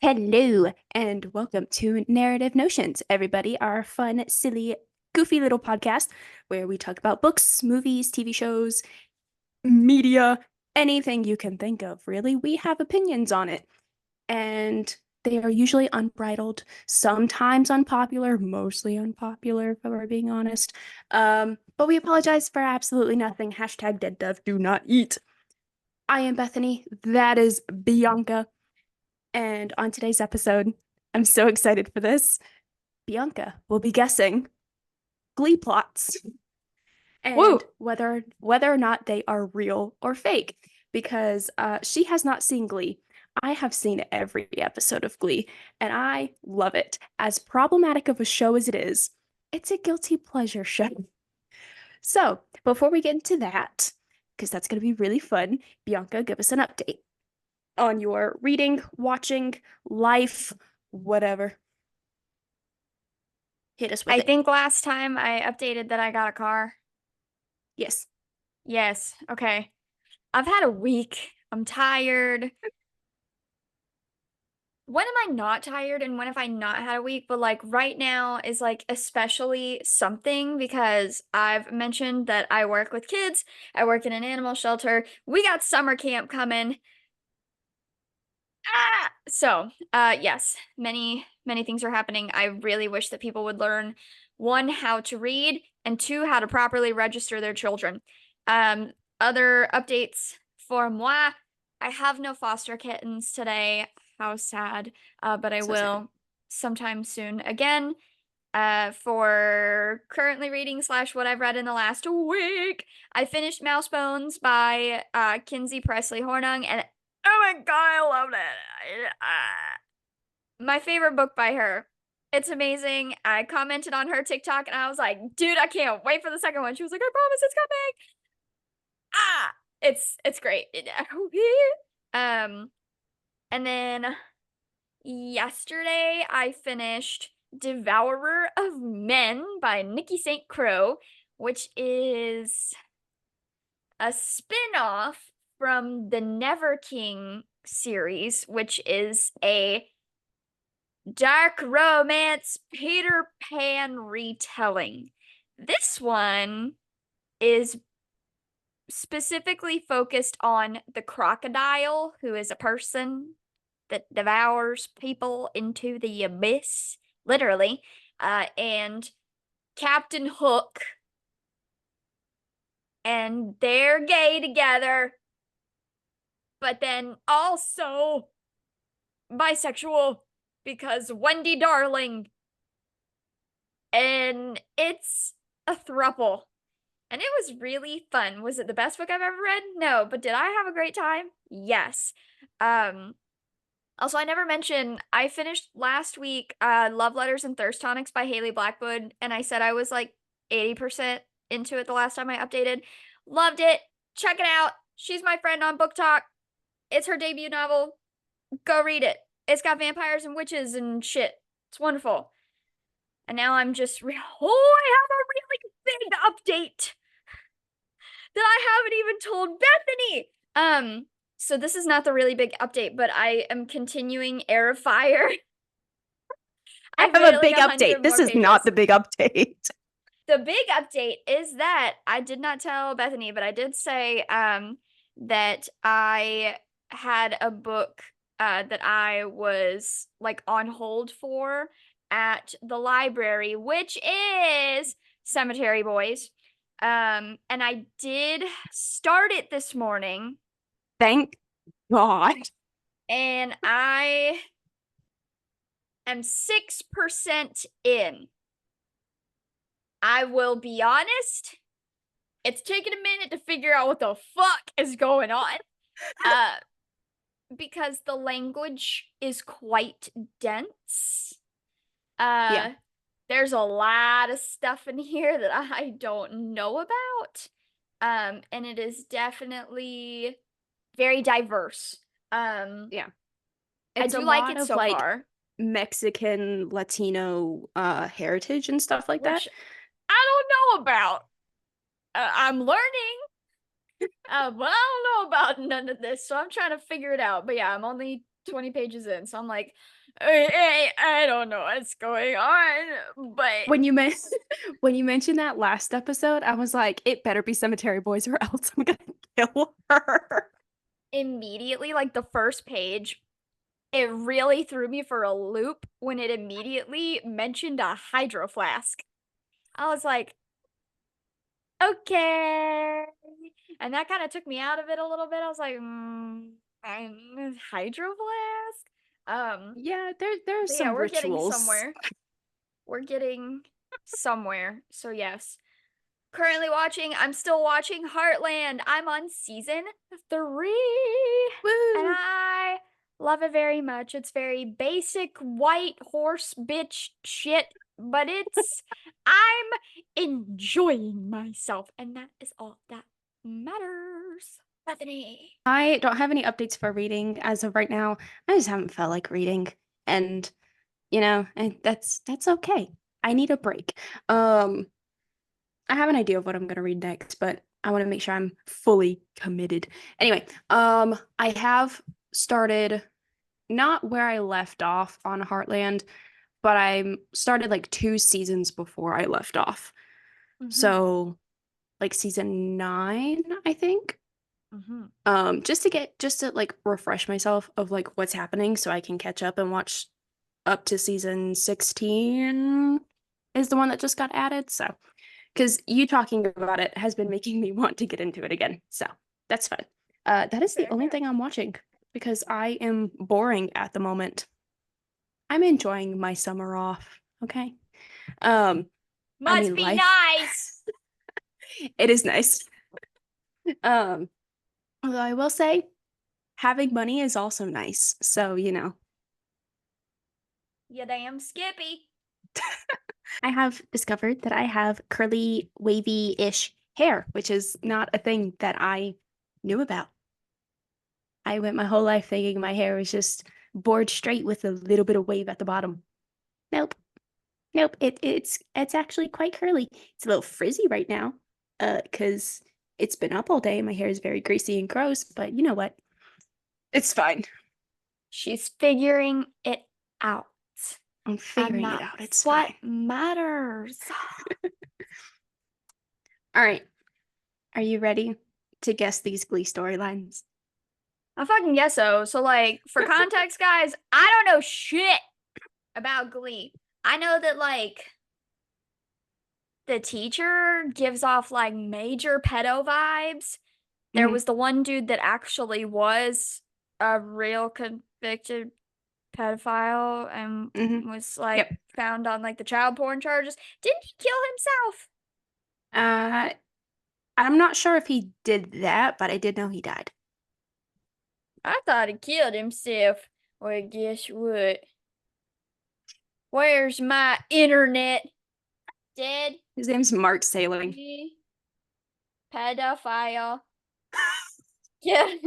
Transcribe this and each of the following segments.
Hello, and welcome to Narrative Notions, everybody, our fun, silly, goofy little podcast where we talk about books, movies, TV shows, media, anything you can think of, really. We have opinions on it, and they are usually unbridled, sometimes unpopular, mostly unpopular, if we're being honest. But we apologize for absolutely nothing. Hashtag dead dove, do not eat. I am Bethany. That is Bianca. And on today's episode, I'm so excited for this. Bianca will be guessing Glee plots Woo! and whether or not they are real or fake. Because she has not seen Glee. I have seen every episode of Glee, and I love it. As problematic of a show as it is, it's a guilty pleasure show. So before we get into that, because that's going to be really fun, Bianca, give us an update on your reading, watching, life, whatever. Hit us with I it. think last time I updated that I got a car. Yes. Yes, okay. I've had a week. I'm tired. When am I not tired and when have I not had a week? But like right now is like especially something because I've mentioned that I work with kids. I work in an animal shelter. We got summer camp coming. Yes, many things are happening. I really wish that people would learn, one, how to read, and two, how to properly register their children. Other updates for moi. I have no foster kittens today. How sad. But I So sad. will sometime soon again. For currently reading slash what I've read in the last week, I finished Mouse Bones by Kinsey Presley Hornung, and oh my God, I loved it. My favorite book by her. It's amazing. I commented on her TikTok and I was like, dude, I can't wait for the second one. She was like, I promise it's coming. It's great. Um, and then yesterday I finished Devourer of Men by Nikki St. Crow, which is a spin-off from the Never King series, which is a dark romance Peter Pan retelling. This one is specifically focused on the crocodile, who is a person that devours people into the abyss, literally, and Captain Hook, and they're gay together, but then also bisexual because Wendy Darling. And it's a throuple. And it was really fun. Was it the best book I've ever read? No, but did I have a great time? Yes. Also, I never mentioned I finished last week Love Letters and Thirst Tonics by Haley Blackwood, and I said I was like 80% into it the last time I updated. Loved it. Check it out. She's my friend on Book Talk. It's her debut novel. Go read it. It's got vampires and witches and shit. It's wonderful. And now I'm just I have a really big update that I haven't even told Bethany. So this is not the really big update, but I am continuing Air of Fire. I I've have a made like big 100 update. This more is not pages. the big update. The big update is that I did not tell Bethany, but I did say that I had a book that I was like on hold for at the library, which is Cemetery Boys. And I did start it this morning, Thank God. and I am 6% in. I will be honest, it's taken a minute to figure out what the fuck is going on. Because the language is quite dense. Yeah. There's a lot of stuff in here that I don't know about. And it is definitely very diverse. Yeah. I It's a do like lot it of so like far, Mexican, Latino heritage and stuff like that. which I don't know about. I'm learning. But I don't know about none of this, so I'm trying to figure it out. But yeah, I'm only 20 pages in, so I'm like, I don't know what's going on, but When you men- when you mentioned that last episode, I was like, it better be Cemetery Boys or else I'm gonna kill her. immediately, like the first page, it really threw me for a loop when it immediately mentioned a hydro flask. I was like, okay. And that kind of took me out of it a little bit. I was like, hydro flask? Yeah, there are But yeah, some we're getting rituals. somewhere. We're getting somewhere. So yes. Currently watching, I'm still watching Heartland. I'm on season 3. And Woo! I love it very much. It's very basic white horse bitch shit, but I'm enjoying myself. And that is all that matters. Bethany. I don't have any updates for reading as of right now. I just haven't felt like reading, and and that's okay. I need a break. I have an idea of what I'm gonna read next, but I want to make sure I'm fully committed. Anyway, I have started not where I left off on Heartland, but I started like 2 seasons before I left off. Mm-hmm. So like season 9, I think. Mm-hmm. Just to like refresh myself of like what's happening so I can catch up and watch up to season 16 is the one that just got added. So, because you talking about it has been making me want to get into it again. So that's fun. That is the Fair only enough. thing I'm watching because I am boring at the moment. I'm enjoying my summer off. Okay. Um, I Must mean be life. nice. It is nice. Um, Although I will say having money is also nice. So, You damn Skippy. I have discovered that I have curly, wavy-ish hair, which is not a thing that I knew about. I went my whole life thinking my hair was just bored straight with a little bit of wave at the bottom. Nope. Nope. It's actually quite curly. It's a little frizzy right now, 'cause it's been up all day and my hair is very greasy and gross, but you know what? It's fine. She's figuring it out. I'm And figuring it out. that's It's what fine. matters. All right. Are you ready to guess these Glee storylines? I fucking guess so. So, like, for context, guys, I don't know shit about Glee. I know that, like, the teacher gives off, like, major pedo vibes. There Hmm. was the one dude that actually was a real convicted pedophile and Hmm. was, like, Yep. found on, like, the child porn charges. Didn't he kill himself? Uh, I'm not sure if he did that, but I did know he died. I thought he killed himself. Well, guess what? Where's my internet? Dead? His name's Mark Sailing. Pedophile. Yes.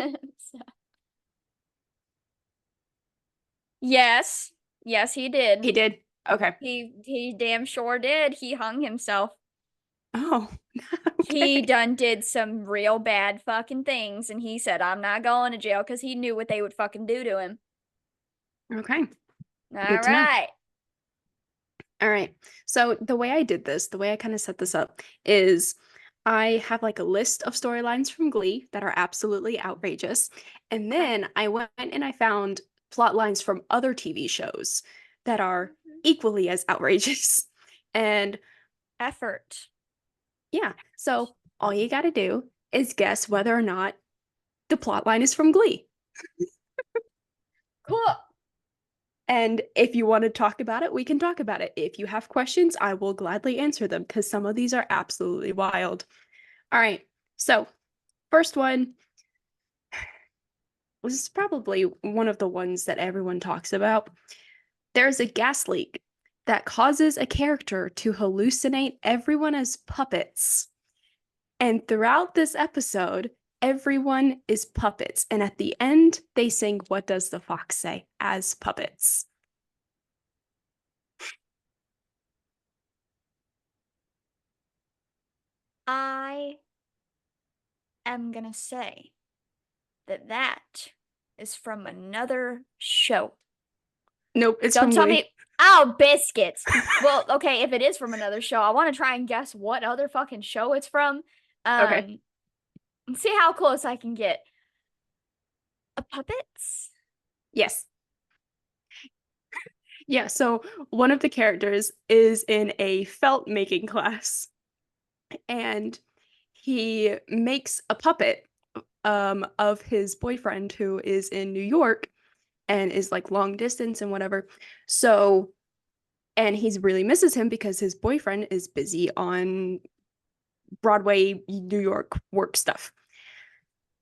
Yes. Yes, he did. He did. Okay. He damn sure did. He hung himself. Oh, He okay. done did some real bad fucking things, and he said, I'm not going to jail because he knew what they would fucking do to him. Okay. All Good to know. right. All right. So the way I did this, the way I kind of set this up is I have like a list of storylines from Glee that are absolutely outrageous. And Okay. then I went and I found plot lines from other TV shows that are Mhm. equally as outrageous. And Effort. yeah, so all you got to do is guess whether or not the plot line is from Glee. Cool. And if you want to talk about it, we can talk about it. If you have questions, I will gladly answer them because some of these are absolutely wild. All right. So, first one, this is probably one of the ones that everyone talks about. There's a gas leak that causes a character to hallucinate everyone as puppets. And throughout this episode, everyone is puppets. And at the end, they sing What Does the Fox Say as puppets. I am gonna say that that is from another show. Nope, it's Don't from tell Glee. me. Oh, biscuits. Well, okay, if it is from another show, I want to try and guess what other fucking show it's from. Okay. Um, and see how close I can get. Puppets? Yes. Yeah, so one of the characters is in a felt making class and he makes a puppet of his boyfriend who is in New York and is like long distance and whatever. So, and he's really misses him because his boyfriend is busy on Broadway, New York work stuff.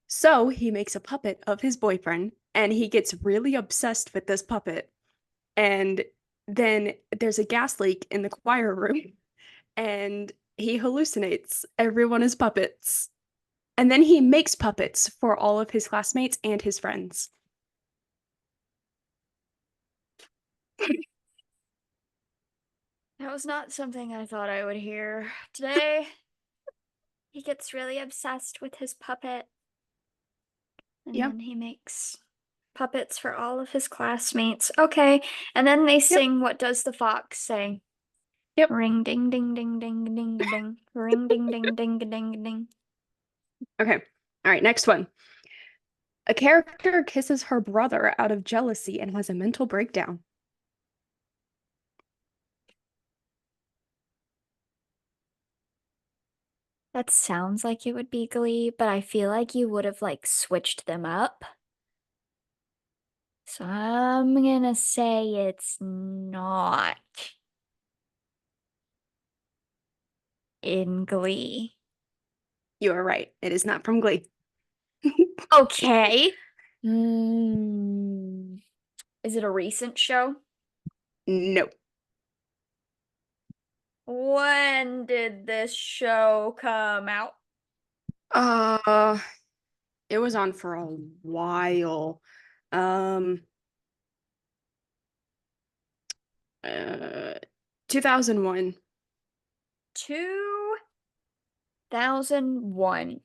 So he makes a puppet of his boyfriend and he gets really obsessed with this puppet. And then there's a gas leak in the choir room and he hallucinates everyone is puppets. And then he makes puppets for all of his classmates and his friends. That was not something I thought I would hear today. He gets really obsessed with his puppet, and Yep. then he makes puppets for all of his classmates. Okay. And then they Yep. sing What Does the Fox Say? Yep. Ring ding ding ding ding ding ding. Ring ding ding ding ding ding. Okay. All right, next one. A character kisses her brother out of jealousy and has a mental breakdown. That sounds like it would be Glee, but I feel like you would have like switched them up. So I'm gonna say it's not in Glee. You are right. It is not from Glee. Okay. Hmm. Is it a recent show? No. When did this show come out? Uh, it was on for a while. Um, 2001. 2001.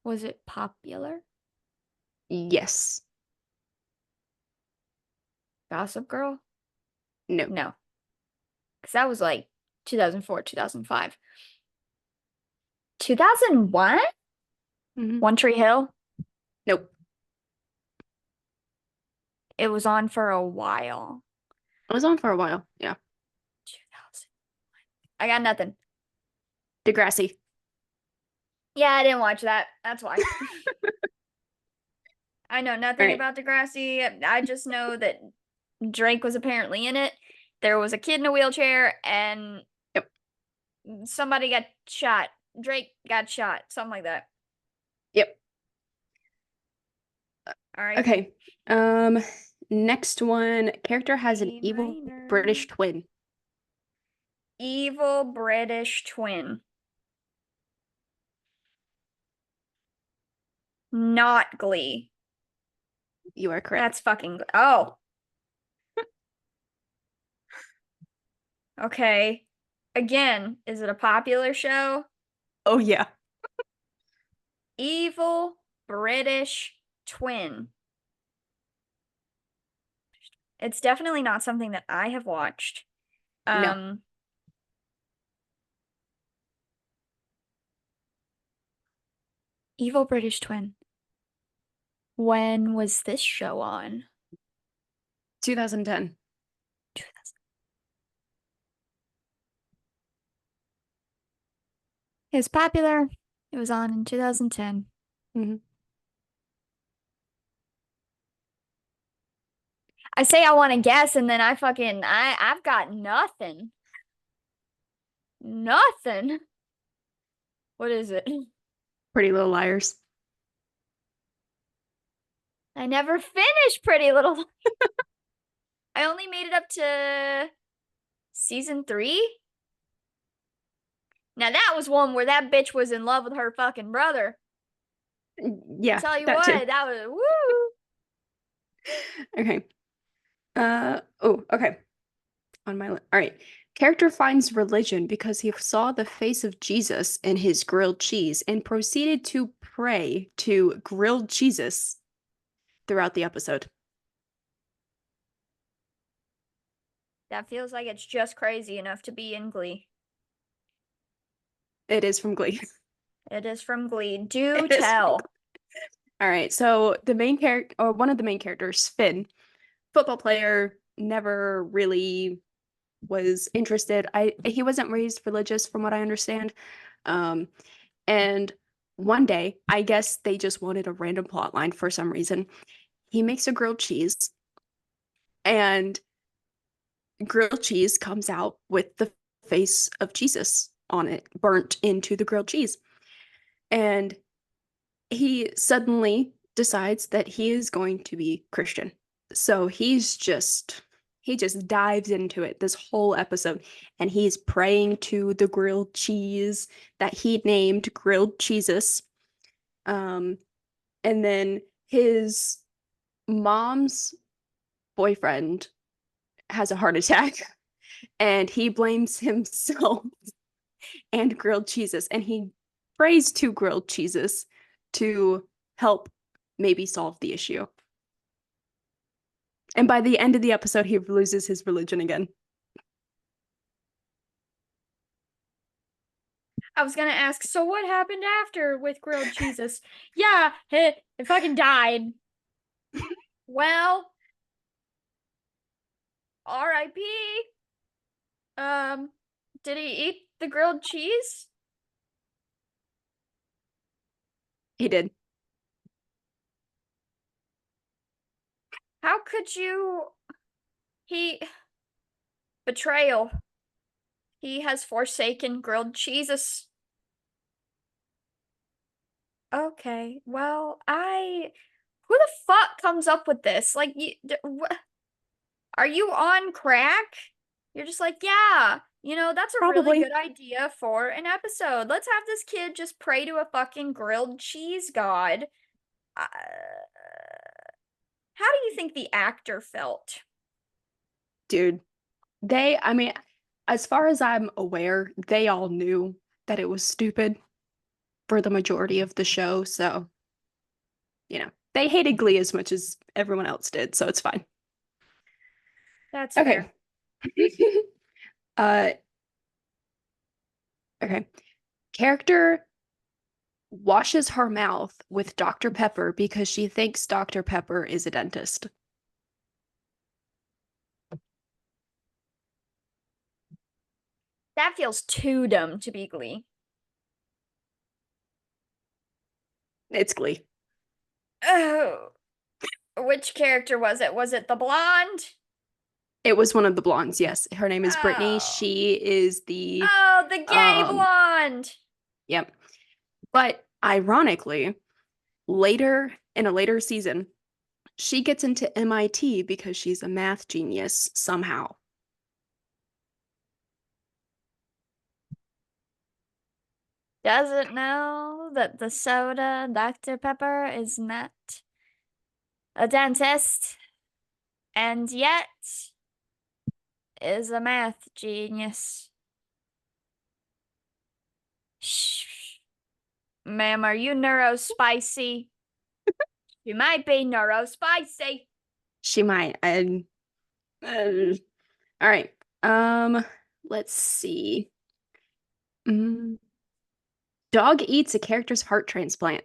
Was it popular? Yes. Gossip Girl? No. No, because that was like 2004, 2005. 2001? Mhm. One Tree Hill? Nope. It was on for a while. It was on for a while. Yeah. 2000. I got nothing. Degrassi. Yeah, I didn't watch that. That's why. I know All nothing right. about Degrassi. I just know that Drake was apparently in it. There was a kid in a wheelchair and Yep. somebody got shot. Drake got shot, something like that. Yep. All right. Okay. Um, next one. Character has an A evil minor. British twin. Evil British twin. Not Glee. You are That's correct. fucking. Oh, okay. Again, is it a popular show? Oh yeah. Evil British twin. It's definitely not something that I have watched. No. Um, Evil British twin. When was this show on? 2010. It was popular. It was on in 2010. Mhm. I say I want to guess, and then I've got nothing. Nothing. What is it? Pretty Little Liars. I never finished Pretty Little. I only made it up to season 3. Now that was one where that bitch was in love with her fucking brother. Yeah, Tell you that too. what, that was woo. Okay. Oh, okay. On my list. All right. Character finds religion because he saw the face of Jesus in his grilled cheese and proceeded to pray to grilled Jesus throughout the episode. That feels like it's just crazy enough to be in Glee. It is from Glee. It is from Glee. Do It is from tell. Glee. All right, so the main character, or one of the main characters, Finn, football player, never really was interested. He wasn't raised religious from what I understand. Um, and one day, I guess they just wanted a random plot line for some reason. He makes a grilled cheese, and grilled cheese comes out with the face of Jesus on it, burnt into the grilled cheese. And he suddenly decides that he is going to be Christian. So he just dives into it this whole episode, and he's praying to the grilled cheese that he named grilled cheeses. And then his mom's boyfriend has a heart attack and he blames himself and grilled cheeses, and he prays to grilled cheeses to help maybe solve the issue. And by the end of the episode, he loses his religion again. I was gonna ask, so what happened after with grilled cheeses? Yeah, it fucking died. Well, R.I.P. Did he eat the grilled cheese? He did. How could you? He betrayal. He has forsaken grilled cheeses. Okay, well, who the fuck comes up with this? Like, are you on crack? You're just like, yeah, that's a really Probably. good idea for an episode. Let's have this kid just pray to a fucking grilled cheese god. Uh, how do you think the actor felt? Dude, I mean, as far as I'm aware, they all knew that it was stupid for the majority of the show. So, they hated Glee as much as everyone else did. So it's fine. That's Okay. fair. uh, okay. Character washes her mouth with Dr. Pepper because she thinks Dr. Pepper is a dentist. That feels too dumb to be Glee. It's Glee. Oh, which character was it? Was it the blonde? It was one of the blondes, yes. Her name is Brittany. Oh. She is the Oh, the gay um blonde. yep. But ironically, in a later season, she gets into MIT because she's a math genius somehow. Doesn't know that the soda Dr. Pepper is not a dentist, and yet is a math genius. Shh. Ma'am, are you neurospicy? You might be neurospicy. She might. Uh, all right. Let's see. Mm. Dog eats a character's heart transplant.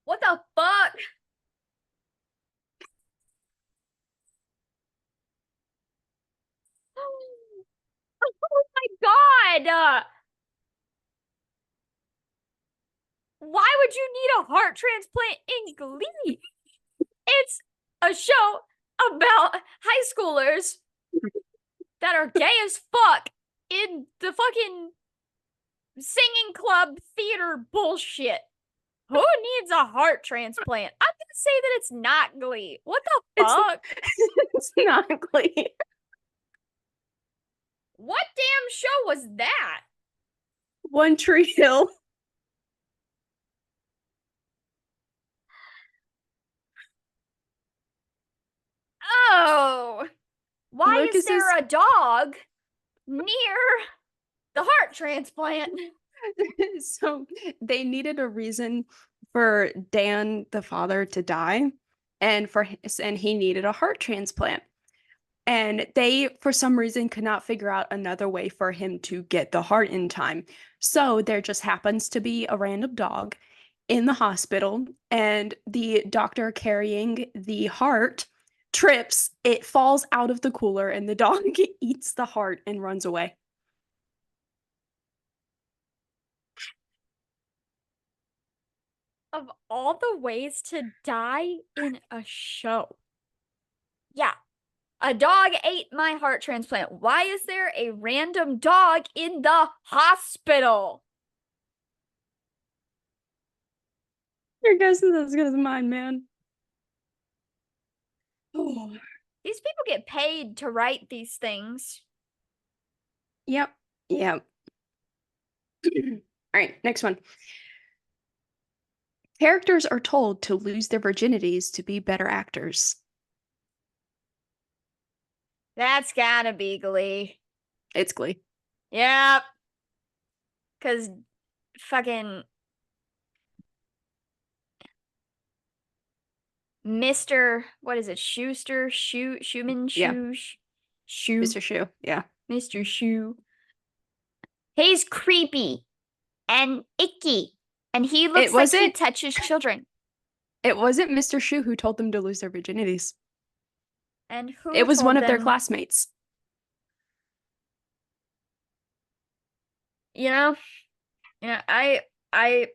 What the fuck? Oh my god! Why would you need a heart transplant in Glee? It's a show about high schoolers that are gay as fuck in the fucking singing club theater bullshit. Who needs a heart transplant? I'm gonna say that it's not Glee. What the fuck? It's not Glee. What damn show was that? One Tree Hill. Oh, why is there a dog near the heart transplant? So they needed a reason for Dan, the father, to die. and he needed a heart transplant. And they, for some reason, could not figure out another way for him to get the heart in time. So there just happens to be a random dog in the hospital, and the doctor carrying the heart trips, it falls out of the cooler, and the dog eats the heart and runs away. Of all the ways to die in a show. Yeah. A dog ate my heart transplant. Why is there a random dog in the hospital? Your guess is as good as mine, man. Oh. These people get paid to write these things. Yep. Yep. All right, next one. Characters are told to lose their virginities to be better actors. That's gotta be Glee. It's Glee. Yep. Because fucking Mr. What is it? Schuster? Schumann? Yeah. Shoe? Mr. Shu. Yeah. Mr. Shoe. He's creepy and icky. And he looks like he touches children. It wasn't Mr. Shu who told them to lose their virginities. And who It was told one of their them- classmates. You know, I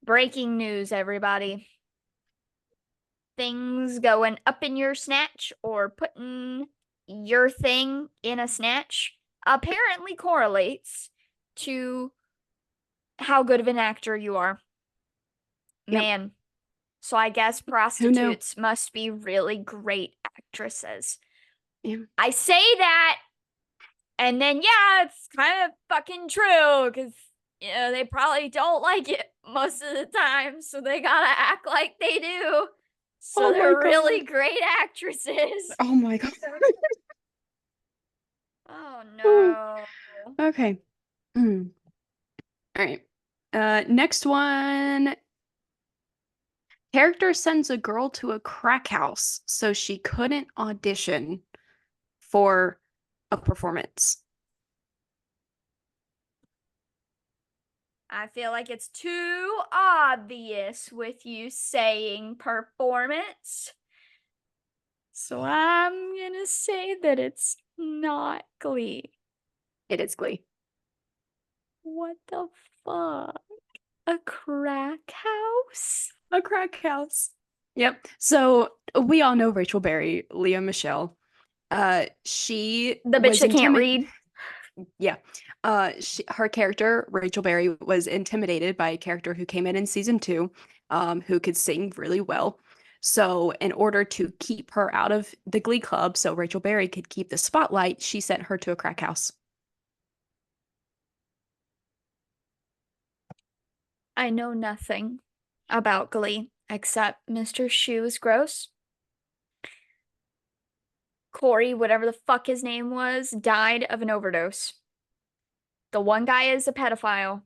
breaking news, everybody. Things going up in your snatch or putting your thing in a snatch apparently correlates to how good of an actor you are. Yep. Man. So I guess prostitutes must be really great actresses. Yeah. I say that, and then yeah, it's kind of fucking true, because they probably don't like it most of the time, so they gotta act like they do. So they're really great actresses. Oh my god. Oh no. Okay. All right. Next one. Character sends a girl to a crack house so she couldn't audition for a performance. I feel like it's too obvious with you saying performance. So I'm gonna say that it's not Glee. It is Glee. What the fuck? A crack house? A crack house. Yep. So we all know Rachel Berry, Leah Michelle. She The bitch was that can't read. Yeah. Her character, Rachel Berry, was intimidated by a character who came in season 2, who could sing really well. So in order to keep her out of the Glee Club, so Rachel Berry could keep the spotlight, she sent her to a crack house. I know nothing about Glee except Mr. Shu is gross. Corey, whatever the fuck his name was, died of an overdose. The one guy is a pedophile.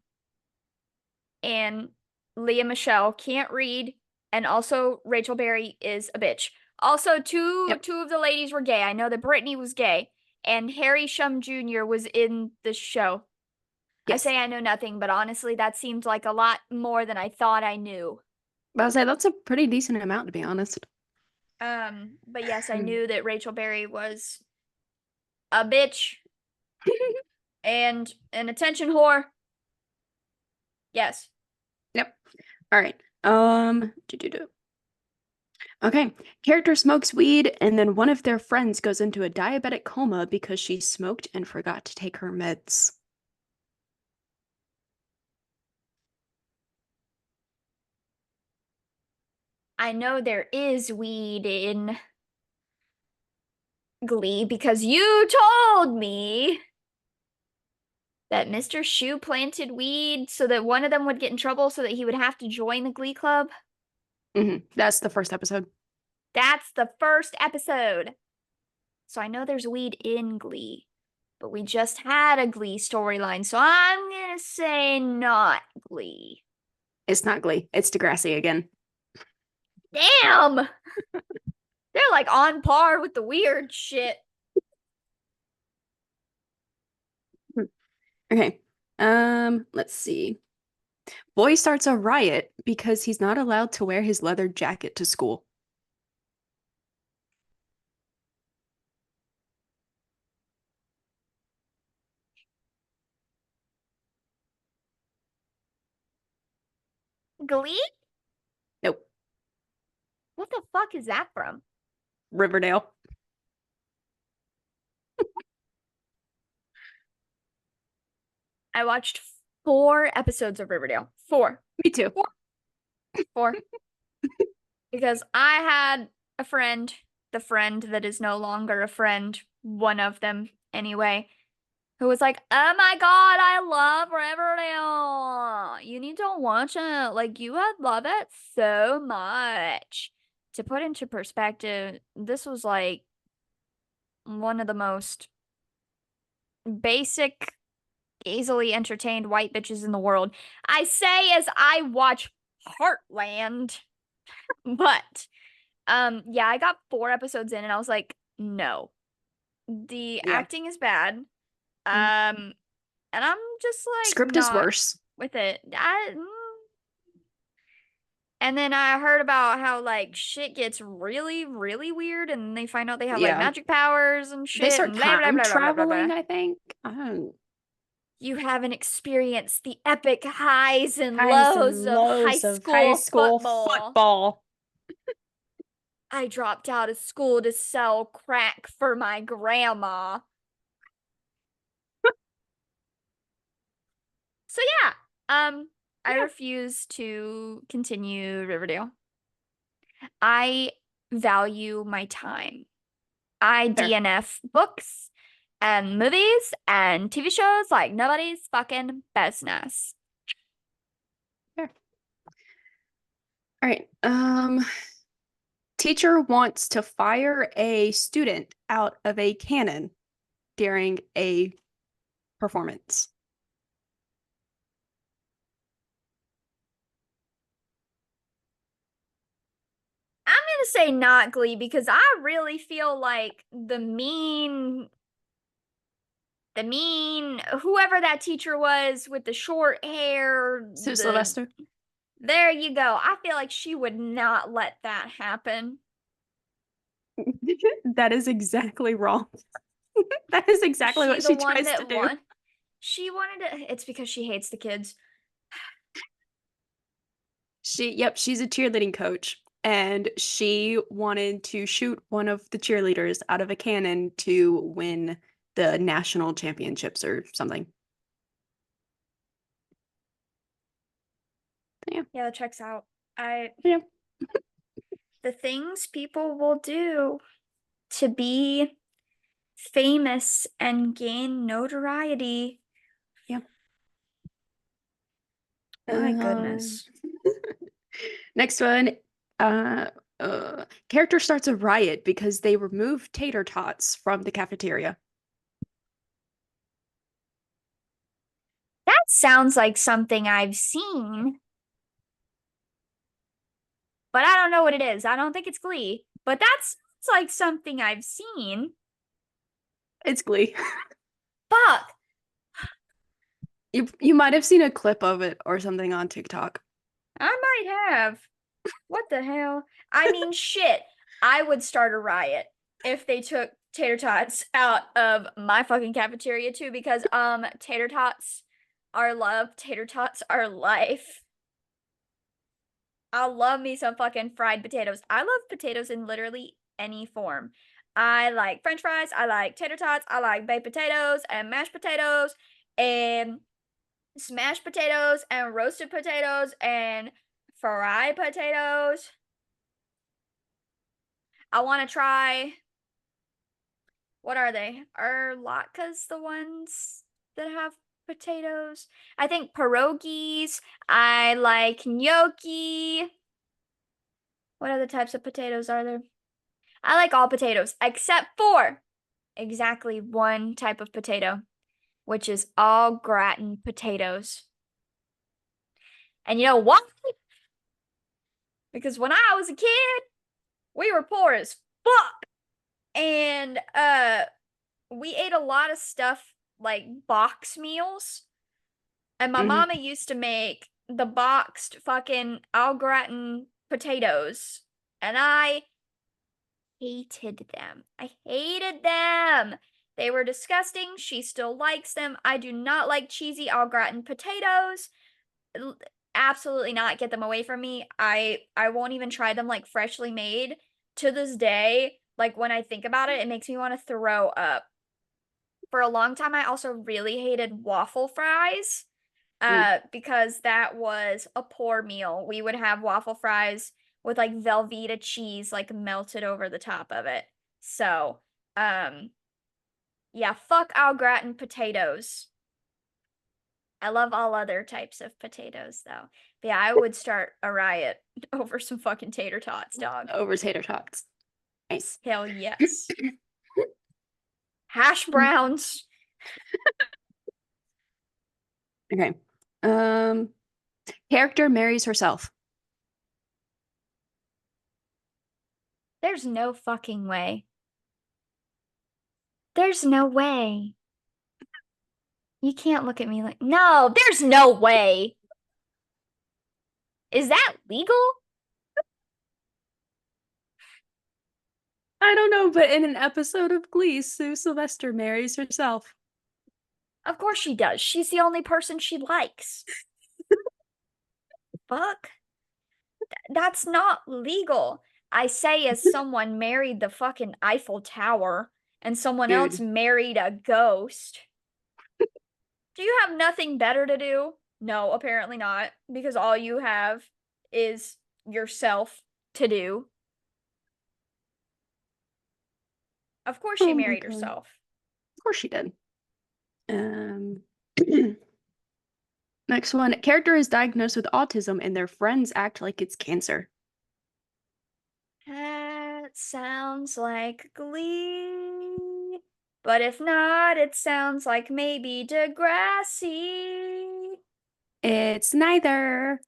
And Leah Michelle can't read. And also Rachel Berry is a bitch. Also, two of the ladies were gay. I know that Brittany was gay. And Harry Shum Jr. was in the show. Yes. I say I know nothing, but honestly, that seemed like a lot more than I thought I knew. But I was like, that's a pretty decent amount, to be honest. But yes, I knew that Rachel Berry was a bitch and an attention whore. Yes. Yep. All right. Okay. Character smokes weed, and then one of their friends goes into a diabetic coma because she smoked and forgot to take her meds. I know there is weed in Glee because you told me that Mr. Shu planted weed so that one of them would get in trouble so that he would have to join the Glee Club. That's the first episode. That's the first episode. So I know there's weed in Glee, but we just had a Glee storyline, so I'm gonna say not Glee. It's not Glee. It's Degrassi again. Damn! They're like on par with the weird shit. Okay. Let's see. Boy starts a riot because he's not allowed to wear his leather jacket to school. Glee? Nope. What the fuck is that from? Riverdale. I watched 4 episodes of Riverdale. Four. Me too. Four. Four. Because I had a friend, the friend that is no longer a friend, one of them anyway, who was like, "Oh my God, I love Riverdale. You need to watch it. Like, you would love it so much." To put into perspective, this was like one of the most basic, easily entertained white bitches in the world. I say as I watch Heartland, but yeah, I got 4 episodes in and I was like, no. The Yeah. acting is bad. Mm. And I'm just like Script is not worse. with it. And then I heard about how like shit gets really, really weird, and they find out they have like Yeah. magic powers and They shit, start and blah blah time blah blah blah blah traveling, blah. I think. I don't You haven't experienced the epic highs and Highs lows and of high lows of high school school football. football. I dropped out of school to sell crack for my grandma. So yeah, I Yeah. refuse to continue Riverdale. I value my time. I Fair. DNF books and movies and TV shows like nobody's fucking business. Fair. All right. Teacher wants to fire a student out of a cannon during a performance. I'm gonna say not Glee because I really feel like whoever that teacher was with the short hair, Sue Sylvester. there you go. I feel like she would not let that happen. That is exactly wrong. That is exactly She what the she one tries to that do. won. She wanted to, it's because she hates the kids. She's a cheerleading coach, and she wanted to shoot one of the cheerleaders out of a cannon to win the national championships or something. Yeah. Yeah, that checks out. I Yeah. The things people will do to be famous and gain notoriety. Yeah. My goodness. Next one. Character starts a riot because they remove tater tots from the cafeteria. That sounds like something I've seen, but I don't know what it is. I don't think it's Glee, but that sounds like something I've seen. It's Glee. Fuck. You might have seen a clip of it or something on TikTok. I might have. What the hell? I mean, shit. I would start a riot if they took tater tots out of my fucking cafeteria too, because tater tots are love, tater tots are life. I love me some fucking fried potatoes. I love potatoes in literally any form. I like French fries, I like tater tots, I like baked potatoes and mashed potatoes and smashed potatoes and roasted potatoes and fried potatoes. I want to try, what are they? Are latkes the ones that have potatoes? I think pierogies. I like gnocchi. What other types of potatoes are there? I like all potatoes except for exactly one type of potato, which is all gratin potatoes. And you know what? Because when I was a kid, we were poor as fuck. And we ate a lot of stuff like box meals. And my Mhm. mama used to make the boxed fucking au gratin potatoes. And I hated them. I hated them. They were disgusting. She still likes them. I do not like cheesy au gratin potatoes. Absolutely not. Get them away from me. I won't even try them like freshly made. To this day, like when I think about it, it makes me want to throw up. For a long time, I also really hated waffle fries. Mm. Because that was a poor meal. We would have waffle fries with like Velveeta cheese like melted over the top of it. So, um, yeah, fuck au gratin potatoes. I love all other types of potatoes though. But yeah, I would start a riot over some fucking tater tots, dog. Over tater tots. Nice. Hell yes. Hash browns. Okay. Um, Character marries herself. There's no fucking way. There's no way. You can't look at me like, no, there's no way. Is that legal? I don't know, but in an episode of Glee, Sue Sylvester marries herself. Of course she does. She's the only person she likes. Fuck. That's not legal. I say as someone married the fucking Eiffel Tower and someone else Dude. married a ghost. Do you have nothing better to do? No, apparently not, because all you have is yourself to do. Of course she Oh my married God. herself. Of course she did. Um, Next one. Character is diagnosed with autism and their friends act like it's cancer. That sounds like Glee. But if not, it sounds like maybe Degrassi. It's neither.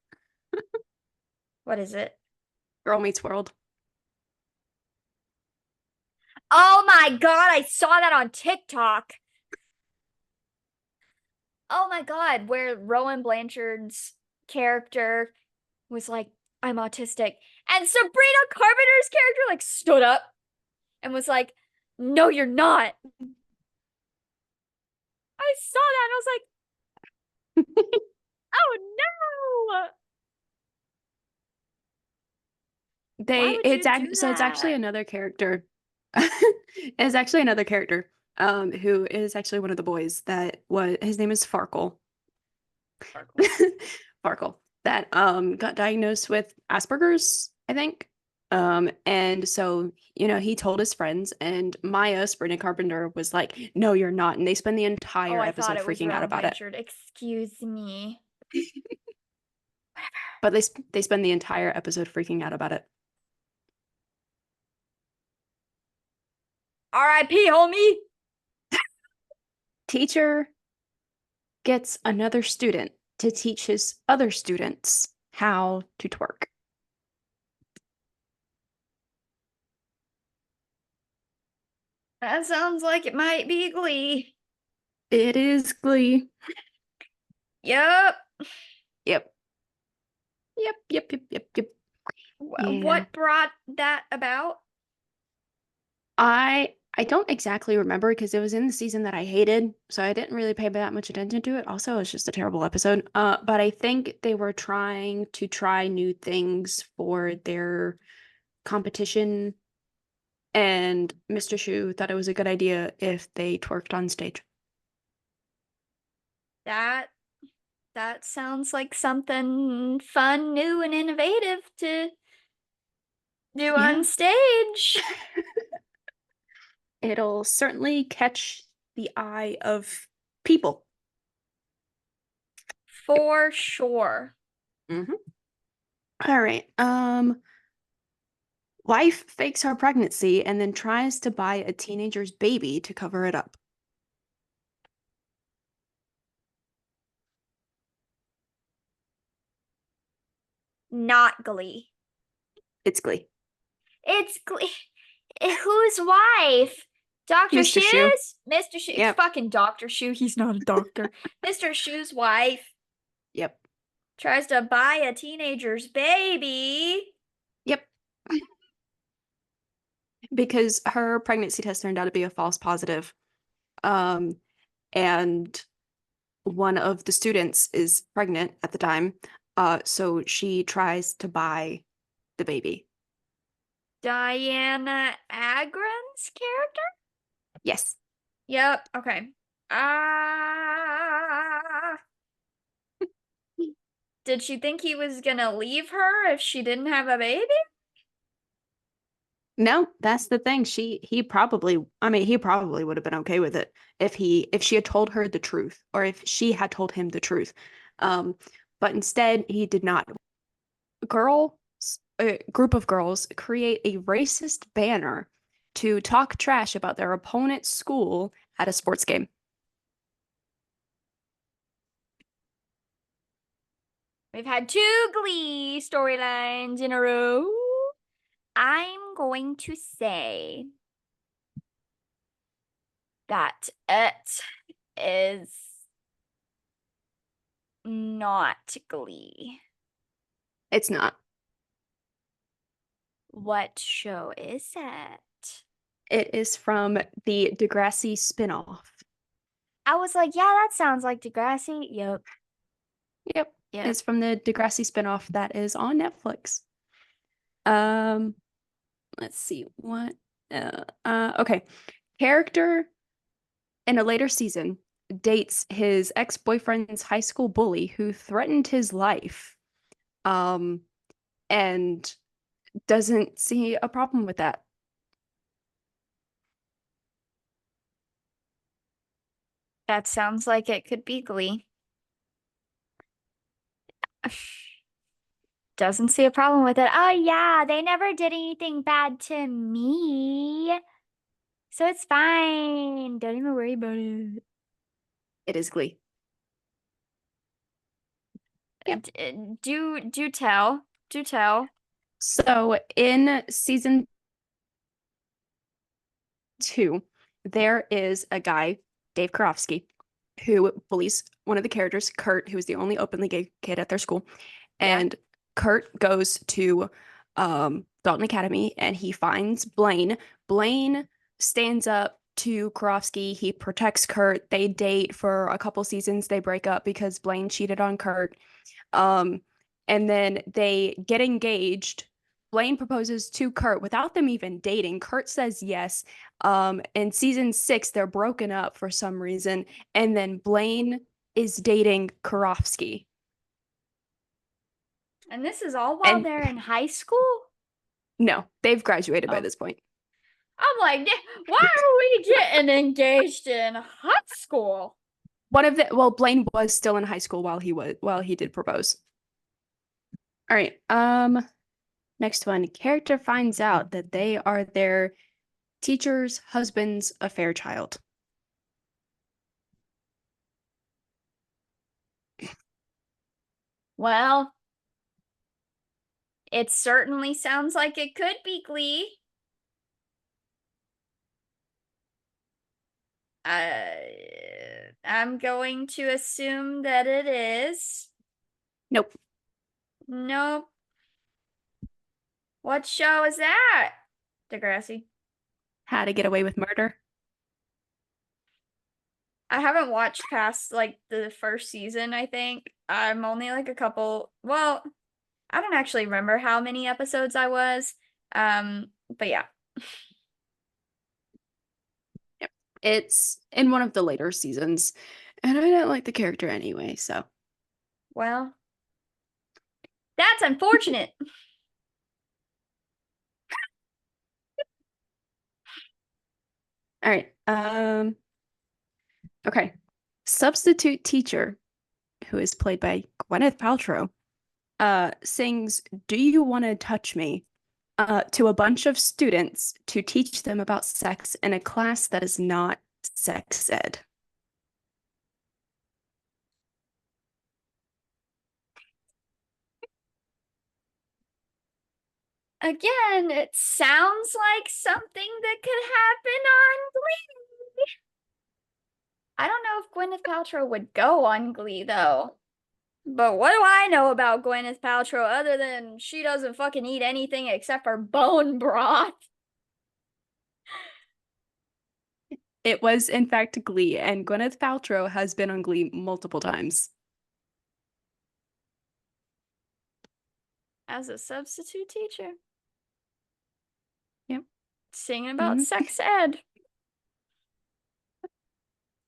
What is it? Girl Meets World. Oh my god, I saw that on TikTok. Oh my god, where Rowan Blanchard's character was like, I'm autistic. And Sabrina Carpenter's character like stood up and was like, no, you're not. I saw that and I was like, oh no. Why would you do So it's actually that? another character. It's actually another character who is actually one of the boys that was his name is Farkle. Sparkle. Farkle that got diagnosed with Asperger's, I think. And so, he told his friends, and Maya, Sabrina Carpenter, was like, "No, you're not." And they spend the Oh, entire I thought episode it was freaking out Rowan about it. Blanchard. Excuse me. But they spend the entire episode freaking out about it. R.I.P. homie. Teacher gets another student to teach his other students how to twerk. That sounds like it might be Glee. It is Glee. Yup. Yep. Yep. Yep. Yep. Yep. Yep. Yeah. What brought that about? I don't exactly remember because it was in the season that I hated, so I didn't really pay that much attention to it. Also, it's just a terrible episode. But I think they were trying to try new things for their competition, and Mr. Shu thought it was a good idea if they twerked on stage. That that sounds like something fun, new, and innovative to do Yeah. on stage. It'll certainly catch the eye of people. For sure. Hmm. All right. Wife fakes her pregnancy and then tries to buy a teenager's baby to cover it up. Not Glee. It's Glee. It's whose wife? Dr. Mr. Shu. Shoes? Mr. Shoe. Yep. Fucking Dr. Shoe. He's not a doctor. Mr. Shoe's wife Yep. tries to buy a teenager's baby. Yep. Because her pregnancy test turned out to be a false positive. And one of the students is pregnant at the time. So she tries to buy the baby. Diana Agron's character? Yes. Yep. Okay. Ah. Did she think he was gonna leave her if she didn't have a baby? No, that's the thing. He probably, I mean, he probably would have been okay with it if she had told her the truth or if she had told him the truth. But instead he did not. A group of girls create a racist banner to talk trash about their opponent's school at a sports game. We've had 2 Glee storylines in a row. I'm going to say that it is not Glee. It's not. What show is it? It is from the Degrassi spinoff. I was like, yeah, that sounds like Degrassi. Yep. Yep. Yep. It's from the Degrassi spinoff that is on Netflix. Um, let's see what. Okay. Character in a later season dates his ex-boyfriend's high school bully who threatened his life. And doesn't see a problem with that. That sounds like it could be Glee. Doesn't see a problem with it. Oh, yeah, they never did anything bad to me. So it's fine. Don't even worry about it. It is Glee. Yep. Do tell. Do tell. So in season 2, there is a guy, Dave Karofsky, who bullies one of the characters, Kurt, who is the only openly gay kid at their school. Yeah. And Kurt goes to Dalton Academy and he finds Blaine. Blaine stands up to Karofsky. He protects Kurt. They date for a couple seasons. They break up because Blaine cheated on Kurt. And then they get engaged. Blaine proposes to Kurt without them even dating. Kurt says yes. In season 6, they're broken up for some reason. And then Blaine is dating Karofsky. And this is all while And they're in high school? no, they've graduated by Oh. this point. I'm like, why are we getting engaged in high school? Blaine was still in high school while he did propose. All right. Next one. Character finds out that they are their teacher's husband's affair child. Well, it certainly sounds like it could be Glee. I'm going to assume that it is. Nope. Nope. What show is that? Degrassi. How to Get Away with Murder. I haven't watched past like the first season, I think. I'm only like a couple, well, I don't actually remember how many episodes I was. But yeah. Yep. It's in one of the later seasons. And I don't like the character anyway, so. Well, that's unfortunate. All right. Okay. Substitute teacher, who is played by Gwyneth Paltrow, sings "Do You Want to Touch Me" to a bunch of students to teach them about sex in a class that is not sex ed. Again, it sounds like something that could happen on Glee. I don't know if Gwyneth Paltrow would go on Glee, though. But what do I know about Gwyneth Paltrow other than she doesn't fucking eat anything except for bone broth? It was, in fact, Glee, and Gwyneth Paltrow has been on Glee multiple times. As a substitute teacher. Yep. Singing about sex ed.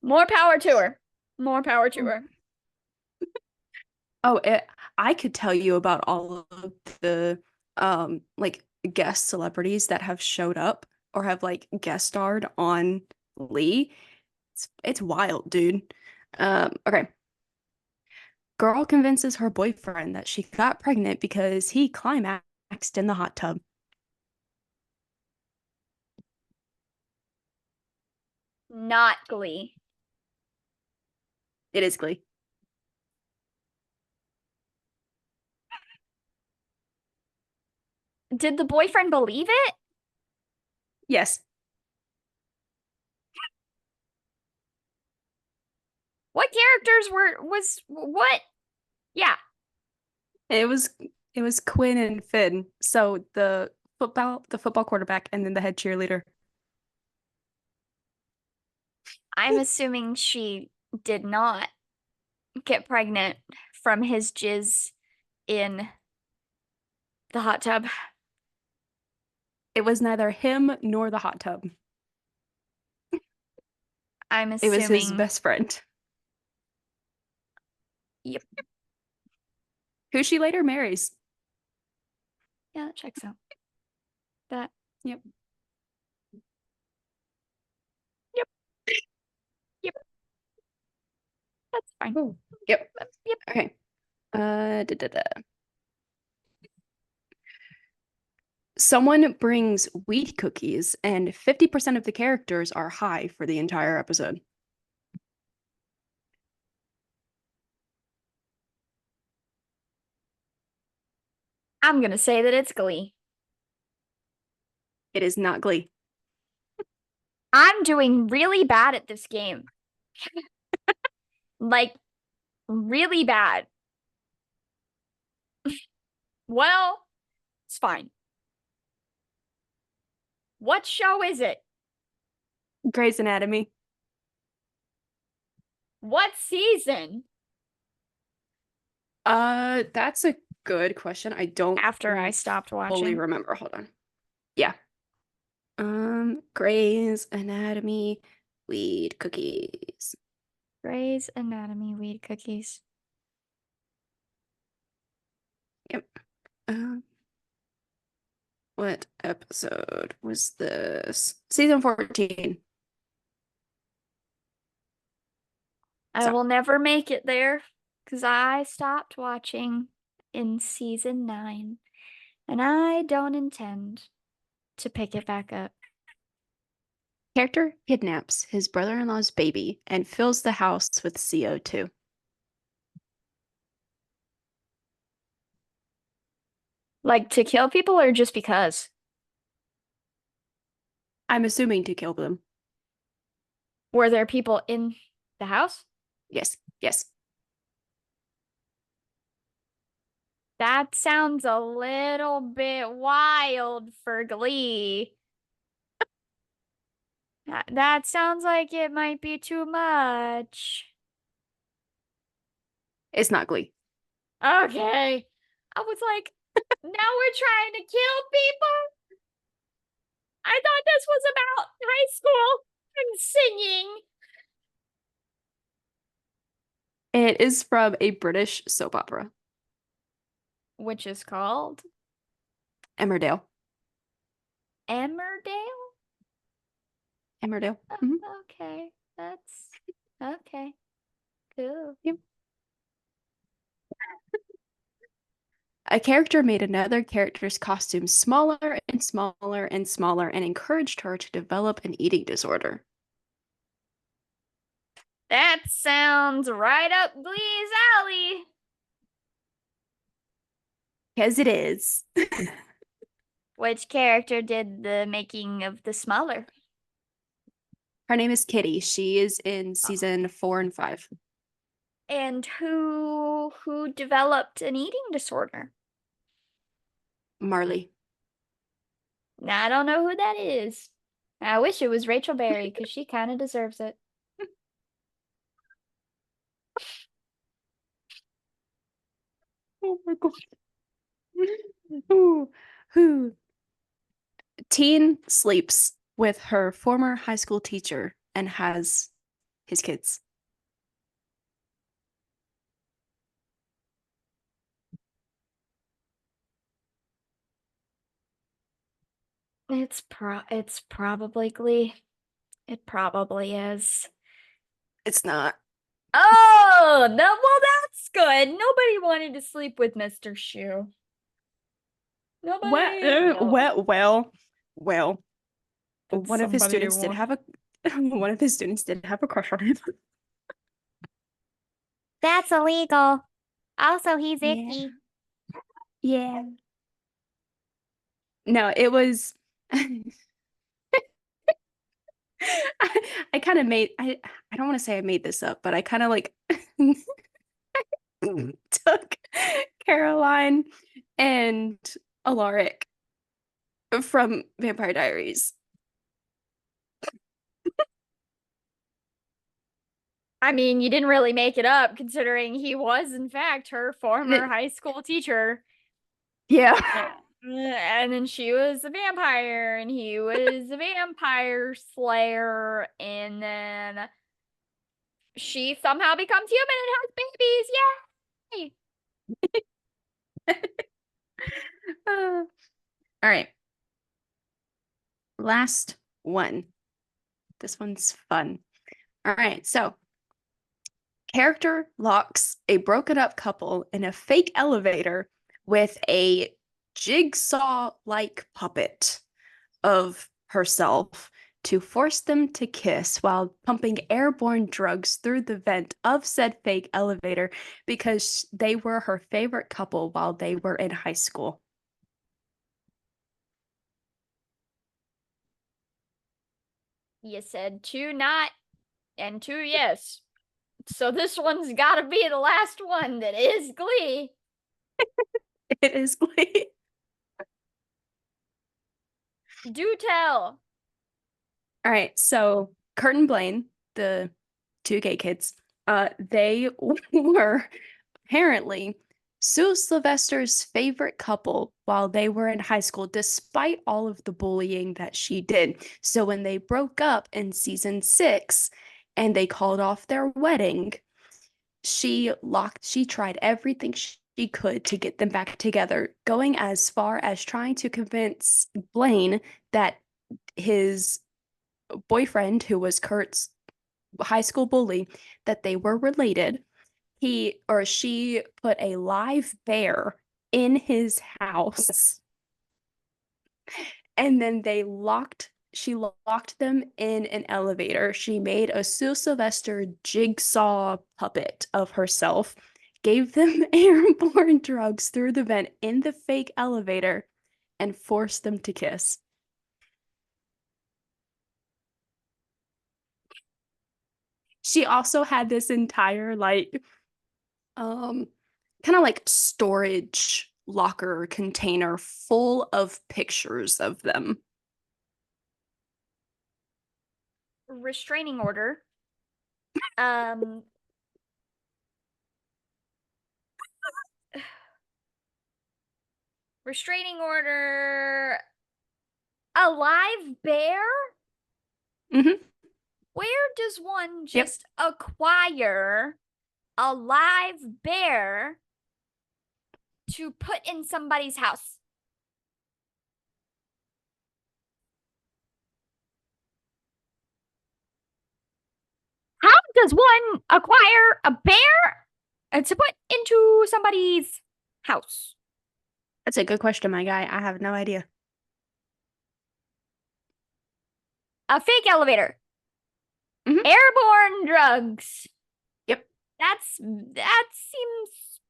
More power to her. More power to her. Oh, I could tell you about all of the like guest celebrities that have showed up or have like guest starred on Glee. It's wild, dude. Okay. Girl convinces her boyfriend that she got pregnant because he climaxed in the hot tub. Not Glee. It is Glee. Did the boyfriend believe it? Yes. What characters was what? Yeah. It was Quinn and Finn. So the football quarterback and then the head cheerleader. I'm assuming she did not get pregnant from his jizz in the hot tub. It was neither him nor the hot tub. I'm It was his assuming. best friend. Yep. Who she later marries. Yeah, that checks out. That. Yep. Yep. Yep. That's fine. Ooh. Yep. Yep. Okay. Someone brings wheat cookies, and 50% of the characters are high for the entire episode. I'm gonna say that it's Glee. It is not Glee. I'm doing really bad at this game. Like, really bad. Well, it's fine. What show is it? Grey's Anatomy. What season? That's a good question. I don't After I stopped fully watching. remember. Hold on. Yeah. Grey's Anatomy, weed cookies. Grey's Anatomy weed cookies. Yep. What episode was this? Season 14. I will never make it there because I stopped watching in season 9 and I don't intend to pick it back up. Character kidnaps his brother-in-law's baby and fills the house with CO2. Like to kill people or just because? I'm assuming to kill them. Were there people in the house? Yes, yes. That sounds a little bit wild for Glee. That sounds like it might be too much. It's not Glee. Okay. I was like, now we're trying to kill people? I thought this was about high school and singing. It is from a British soap opera. Which is called Emmerdale. Emmerdale? Emmerdale. Okay. That's okay. Cool. Yep. A character made another character's costume smaller and smaller and smaller and encouraged her to develop an eating disorder. That sounds right up Glee's alley. Because it is. Which character did the making of the smaller? Her name is Kitty. She is in season 4 and 5. And who developed an eating disorder? Marley. Now, I don't know who that is. I wish it was Rachel Berry because she kind of deserves it. Oh my god. Who? Teen sleeps with her former high school teacher and has his kids. It's probably Glee. It probably is. It's not. Oh, no, well, that's good. Nobody wanted to sleep with Mr. Shoe. Nobody. Well. But One of his somebody students did have a one of his students did have a crush on him. That's illegal. Also, he's Yeah. icky. Yeah. No, it was I kind of made I don't want to say I made this up, but I kind of like took Caroline and Alaric from Vampire Diaries. I mean, you didn't really make it up considering he was, in fact, her former high school teacher. Yeah. And then she was a vampire, and he was a vampire slayer, and then she somehow becomes human and has babies. Yay! All right. Last one. This one's fun. All right. So, character locks a broken up couple in a fake elevator with a jigsaw like puppet of herself to force them to kiss while pumping airborne drugs through the vent of said fake elevator because they were her favorite couple while they were in high school. You said 2 not and 2 yes. So this one's gotta be the last one that is Glee. It is Glee. Do tell. All right, so Kurt and Blaine, the two gay kids, they were apparently Sue Sylvester's favorite couple while they were in high school, despite all of the bullying that she did. So when they broke up in season 6 and they called off their wedding, she tried everything she could to get them back together, going as far as trying to convince Blaine that his boyfriend, who was Kurt's high school bully, that they were related. She put a live bear in his house, and then she locked them in an elevator. She made a Sue Sylvester jigsaw puppet of herself, gave them airborne drugs through the vent in the fake elevator, and forced them to kiss. She also had this entire kind of like storage locker container full of pictures of them. Restraining order. Restraining order. A live bear? Mm-hmm. Where does one just acquire a live bear to put in somebody's house? How does one acquire a bear to put into somebody's house? That's a good question, my guy. I have no idea. A fake elevator. Mhm. Airborne drugs. Yep. That seems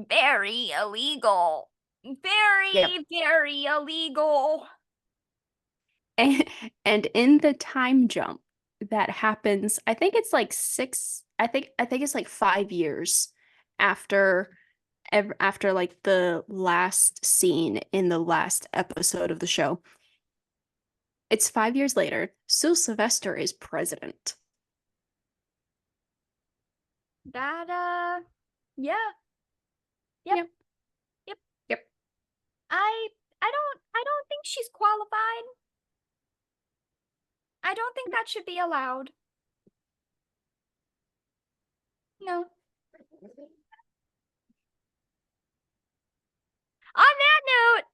very illegal. Yep. Very, very illegal. And in the time jump that happens, I think it's like I think it's like 5 years after after like the last scene in the last episode of the show. It's 5 years later. So Sylvester is president. That yeah. Yep. Yep. Yep. Yep. I don't think she's qualified. I don't think that should be allowed. No. On that note,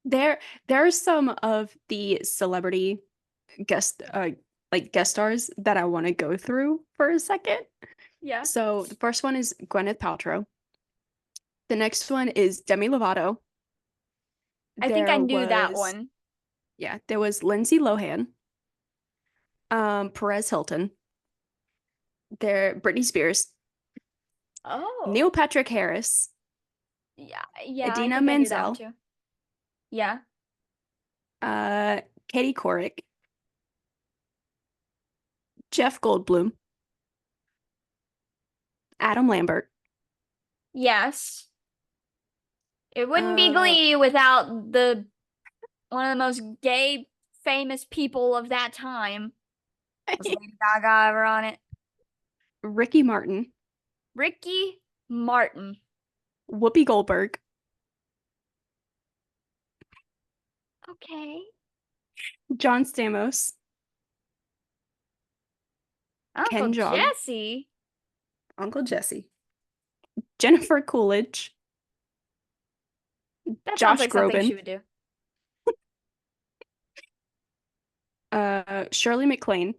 There are some of the celebrity guest guest stars that I want to go through for a second. yeah. So the first one is Gwyneth Paltrow. The next one is Demi Lovato. I think I There knew that was one. there was Lindsay Lohan, Perez Hilton, there Britney Spears, Oh. Neil Patrick Harris, Yeah, yeah, I Idina think I knew that one Menzel, too. Yeah. uh, Katie Couric, Jeff Goldblum, Adam Lambert, Yes. It wouldn't be uh, Glee without the one of the most gay famous people of that time. Was Lady Gaga ever on it? Ricky Martin, Ricky Martin. Whoopi Goldberg, Okay. John Stamos, Uncle Ken Jeong, Jesse. Uncle Jesse, Jennifer Coolidge, That sounds Josh like something she Groban, would do. Shirley MacLaine,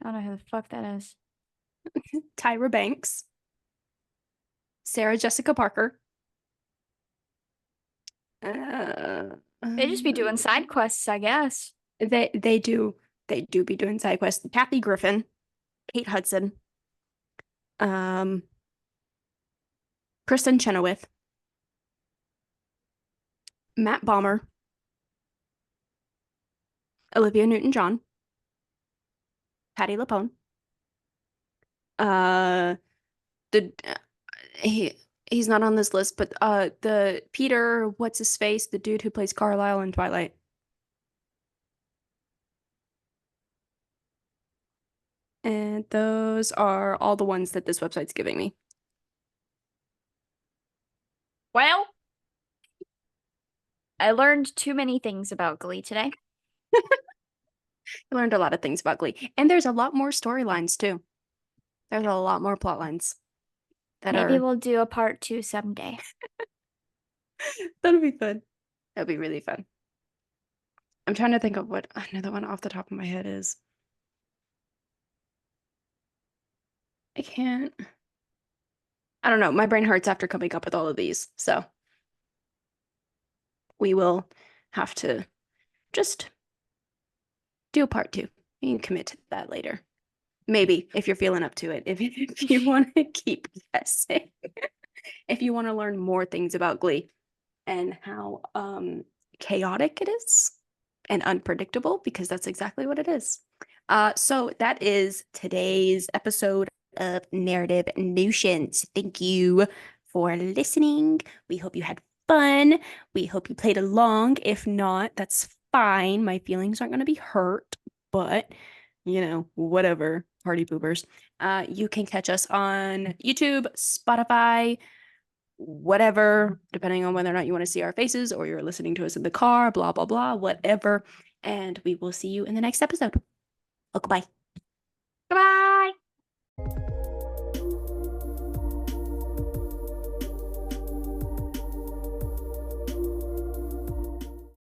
I don't know who the fuck that is. Tyra Banks, Sarah Jessica Parker. Uh, They just be doing side quests, I guess. they do be doing side quests. Kathy Griffin, Kate Hudson, um, Kristen Chenoweth, Matt Bomer, Olivia Newton-John, Patti LuPone. Uh, the he he's not on this list, but the Peter, what's his face, the dude who plays Carlisle in Twilight. And those are all the ones that this website's giving me. Well, I learned too many things about Glee today. I learned a lot of things about Glee, and there's a lot more storylines too. There's a lot more plot lines that Maybe are we'll do a part 2 someday. that'll be fun. That'll be really fun. I'm trying to think of what another one off the top of my head is. I can't. I don't know. My brain hurts after coming up with all of these. So we will have to just do a part 2. You can commit to that later. Maybe if you're feeling up to it. If you want to keep guessing. If you want to learn more things about Glee and how chaotic it is and unpredictable, because that's exactly what it is. So that is today's episode of Narrative Notions. Thank you for listening. We hope you had fun. We hope you played along. If not, that's fine. My feelings aren't going to be hurt, but whatever, party poopers. You can catch us on YouTube, Spotify, whatever, depending on whether or not you want to see our faces or you're listening to us in the car, blah, blah, blah, whatever. And we will see you in the next episode. Okay, bye. Goodbye.